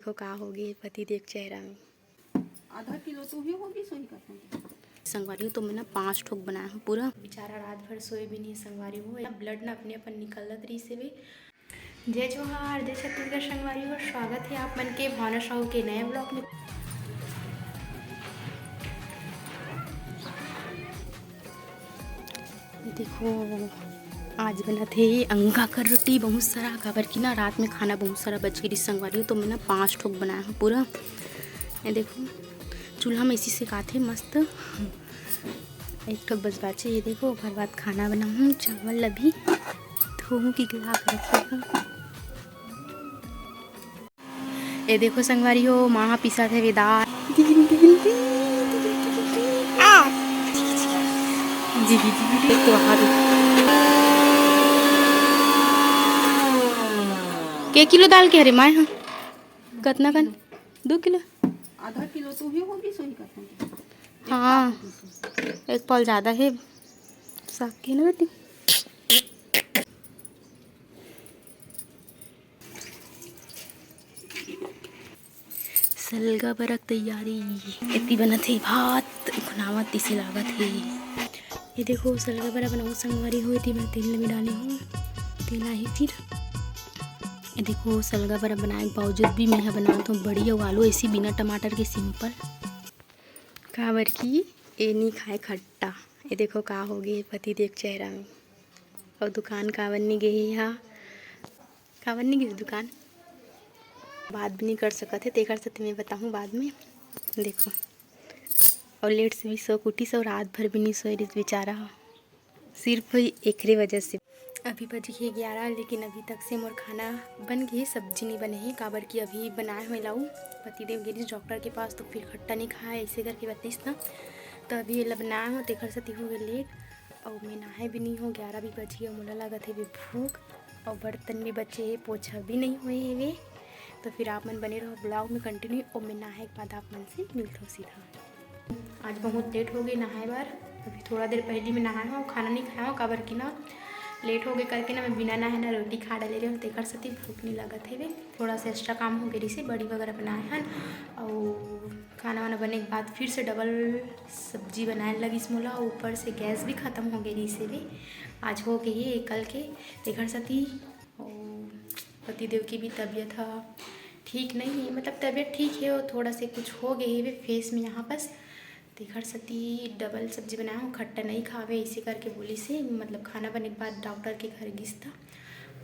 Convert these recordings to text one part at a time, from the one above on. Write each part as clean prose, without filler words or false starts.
देखो का होगी पति देव चेहरा में आधा किलो तो ही होगी सोई का संगवारी हो तो मैं ना 5 ठोक बनाया हूँ पूरा। बेचारा रात भर सोए भी नहीं संगवारी हो या ब्लड ना अपने अपन निकलत रही से भी। जय जोहार जय छत्तीसगढ़ संगवारी हो, स्वागत है आप मन के भावना साहू के नए ब्लॉग में। देखो आज बना थे अंगा कर रोटी बहुत सारा खबर की ना रात में खाना बहुत सारा बच गई संगवारी हो तो मैं ना 5 ठोक बनाया हूँ पूरा। ये देखो चूल्हा में इसी से खाते मस्त एक ठोक बस बाचे। ये देखो भर बात खाना बना हूँ, चावल अभी धोऊँ की गिला कर रखी हूँ। ये देखो संगवारी हो माँ पिसा थे वेदार जी के किलो दाल के हरे माए हाँ कितना कन 2 किलो आधा किलो तो ही होगी सोई का। हाँ एक पल ज़्यादा है साग की ना बेटी। सलगा बरक तैयारी इतनी बना थी भात खुनावत इसे लागत है। ये देखो सलगा बरा बनाऊँ संगवारी हुई थी, मैं तेल में डाली हूँ तेल आई फिर। ये देखो सलगा बरा बनाए के बावजूद भी मैं बनाता हूँ बड़ी और आलू ऐसी बिना टमाटर के सिंपल काबर की ये नहीं खाए खट्टा। ये देखो का हो गए पति देव चेहरा में और दुकान कावन नहीं गई है कावन नहीं गई दुकान बात भी नहीं कर सकते थे तेकर साथ मैं बताऊँ बाद में। देखो और लेट से भी सो कुटी से और रात भर भी नहीं सोई रही बेचारा सिर्फ एक वजह से। अभी बज गए 11 लेकिन अभी तक से मोर खाना बन गई, सब्जी नहीं बने हैं काबर की अभी बनाए हुए लाऊँ पति देव गिरी डॉक्टर के पास तो फिर खट्टा नहीं खाया ऐसे करके बतीस ना तो अभी ये बनाया हो तेकर साथ हो गए लेट और मैं नहाए भी नहीं हो 11 भी बज गया मोला लागत है भी भूख और बर्तन भी बचे है पोछा भी नहीं हुए है वे। तो फिर आप मन बने रहो ब्लॉग में कंटिन्यू और मैं नहाए के बाद आप मन से मिलता हूँ सीधा। आज बहुत लेट हो गई नहाए बार, अभी थोड़ा देर पहले मैं नहाया हूँ खाना नहीं खाया हूँ काबर की ना लेट हो गए करके ना मैं बिना नहाए ना रोटी खा डाले रही हूँ तेकर साथी भूख नहीं लगत है वे। थोड़ा सा एक्स्ट्रा काम हो गई से बड़ी वगैरह बनाए हैं और खाना वाना बने के बाद फिर से डबल सब्जी बनाने लगी इस मोला और ऊपर से गैस भी ख़त्म हो गई से वे। आज हो गई है कल के तेकर साथी और पति देव की भी तबीयत ठीक नहीं है, मतलब तबीयत ठीक है और थोड़ा से कुछ हो गई है वे फेस में यहाँ बस तेकर सती डबल सब्जी बनाया हूँ खट्टा नहीं खावे इसी करके बोली से मतलब खाना बने के बाद डॉक्टर के घर गिस था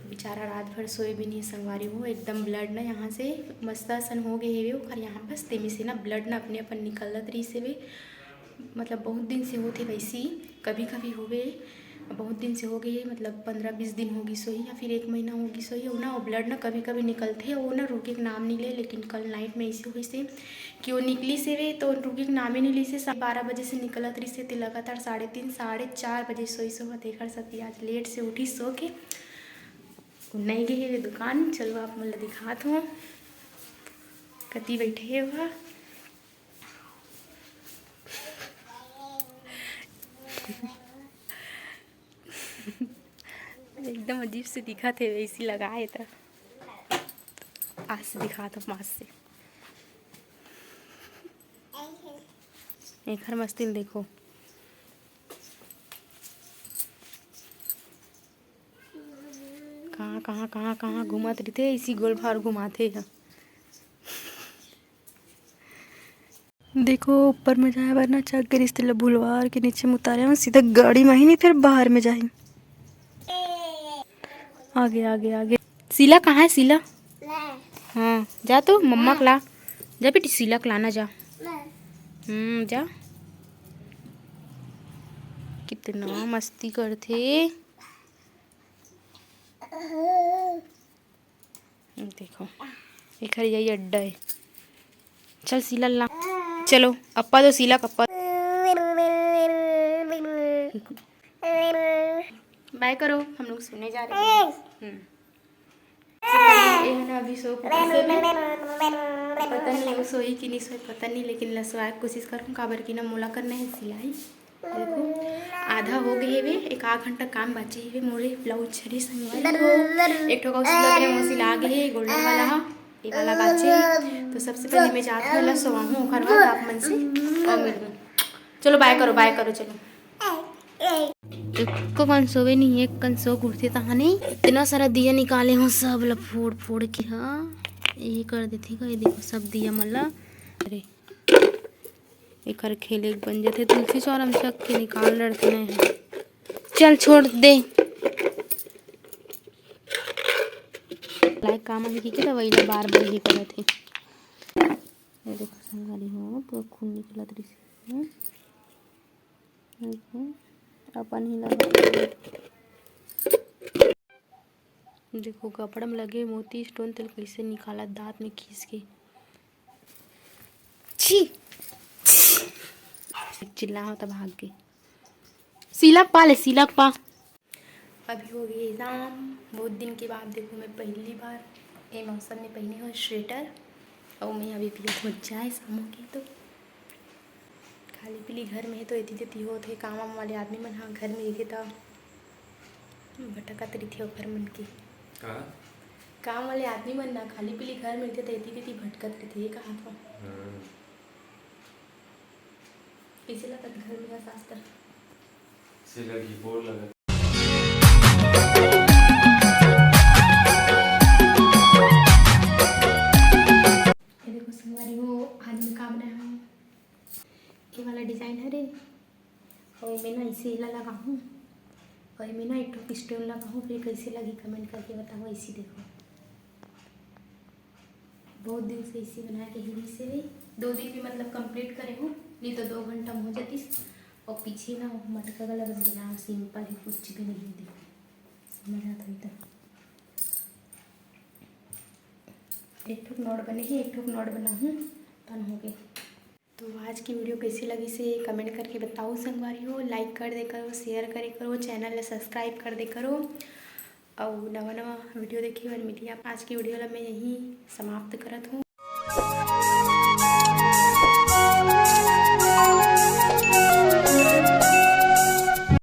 बेचारा रात भर सोए भी नहीं संगवारी हो एकदम ब्लड ना यहाँ से मस्तासन हो गए है और यहाँ बस तेमी से ना ब्लड ना अपने अपन निकलत रही से वे मतलब बहुत दिन से होते वैसी कभी कभी हो गए बहुत दिन से हो गई है मतलब 15-20 दिन होगी सोई या फिर 1 महीना होगी सोई हो ना और ब्लड ना कभी कभी निकलते हैं वो ना रुके के नाम नहीं ले। लेकिन कल नाइट में ऐसे हुई से कि वो निकली से वे तो रुके के नाम ही नहीं ली से 12 बजे से निकलत रही से तो लगातार 3:30 4:30 बजे सोई सो देकर सकती आज लेट से उठी सो के नहीं गई है दुकान। चलो आप मतलब दिखात हो कति बैठे हुआ एकदम अजीब से दिखा थे वैसी लगाए था आज से दिखा था मास से एक हर मस्तिल देखो कहाँ कहाँ कहाँ कहाँ घुमाते रहते इसी गोल भार घुमाते हैं। देखो ऊपर में जाए वरना चक के रिश्ते बुलवार के नीचे में उतारे हम सीधा गाड़ी में ही नहीं फिर बाहर में जाए आगे आगे आगे। शीला कहाँ है शीला? हाँ जा तो मम्मा को ला जा बेटी शीला को लाना जा जा कितना मस्ती करते देखो एक यही अड्डा है चल शीला ला चलो अप्पा तो शीला कप्पा बाय करो हम लोग सोने जा रहे हैं। अभी सो पता नहीं वो सोई कि नहीं सोई पता नहीं लेकिन लसवाए कोशिश करूँ काबर की ना मोला करना है सिलाई। देखो आधा हो गए वे 1 घंटा काम बचे हुए मोरे ब्लाउज छरी संगवारी हो एक ठोका सिला के सिला गए गोल्डन वाला ये वाला बाचे। तो सबसे पहले मैं जाती हूँ सोवाऊँ ओखर बाद आप मन से और मिलूँ। चलो बाय करो चलो। एक कन सोवे नहीं, एक कन सो घुरते तहाने इतना सारा दिया निकाले हूँ, सब ला फोड़ फोड़ के। हाँ यही कर देती का, ये देखो सब दिया मला। अरे एक खेले बन जाते तुलसी चौरम चक के निकाल लड़ते हैं। चल छोड़ दे लाइक काम है कि वही बार बार ही करत है। ये देखो संगारी हो पूरा खून निकलत रही अपन ही लगा। देखो कपड़ा में लगे मोती स्टोन तेल कैसे निकाला दांत में खींच के। छी चिल्ला हो तब भाग के सिलक पा ले सिलक पा। अभी हो गई एग्जाम, बहुत दिन के बाद देखो मैं पहली बार ये मौसम में पहनी हूँ स्वेटर। और मैं अभी भी हो जाए शाम के तो खाली पीली घर में है तो इतनी देती होते काम वाम वाले आदमी मन हाँ घर में रहे तो भटकत रही थे घर मन के काम वाले आदमी मन ना खाली पीली घर में रहे तो इतनी देती भटकत रही थे कहा था इसे लगा घर में शास्त्र से लगी बोर लगा। देखो संगवारी हो आज मैं काम बनाया हूँ ये वाला डिज़ाइन है रे। और मैं ना इसे ला लगा हूँ और मैं ना एक स्टोन लगा हूँ। फिर कैसे लगी कमेंट करके बताओ। इसी देखो बहुत दिन से इसी बना के ही से 2 दिन भी मतलब कंप्लीट करे हूँ, नहीं तो 2 घंटा में हो जाती। और पीछे ना मटका गला बस बना सिंपल ही, कुछ भी नहीं। देखो मजा था तो एक ठुक नोट बने ही, एक ठुक नोट बना हूँ तन हो गए। तो आज की वीडियो कैसी लगी से कमेंट करके बताओ संगवारी हो। लाइक कर दे करो, शेयर करे करो, चैनल ले सब्सक्राइब कर दे करो और नवा वीडियो देखिए और मिलिए। आज की वीडियो ला मैं यहीं समाप्त करत हूँ।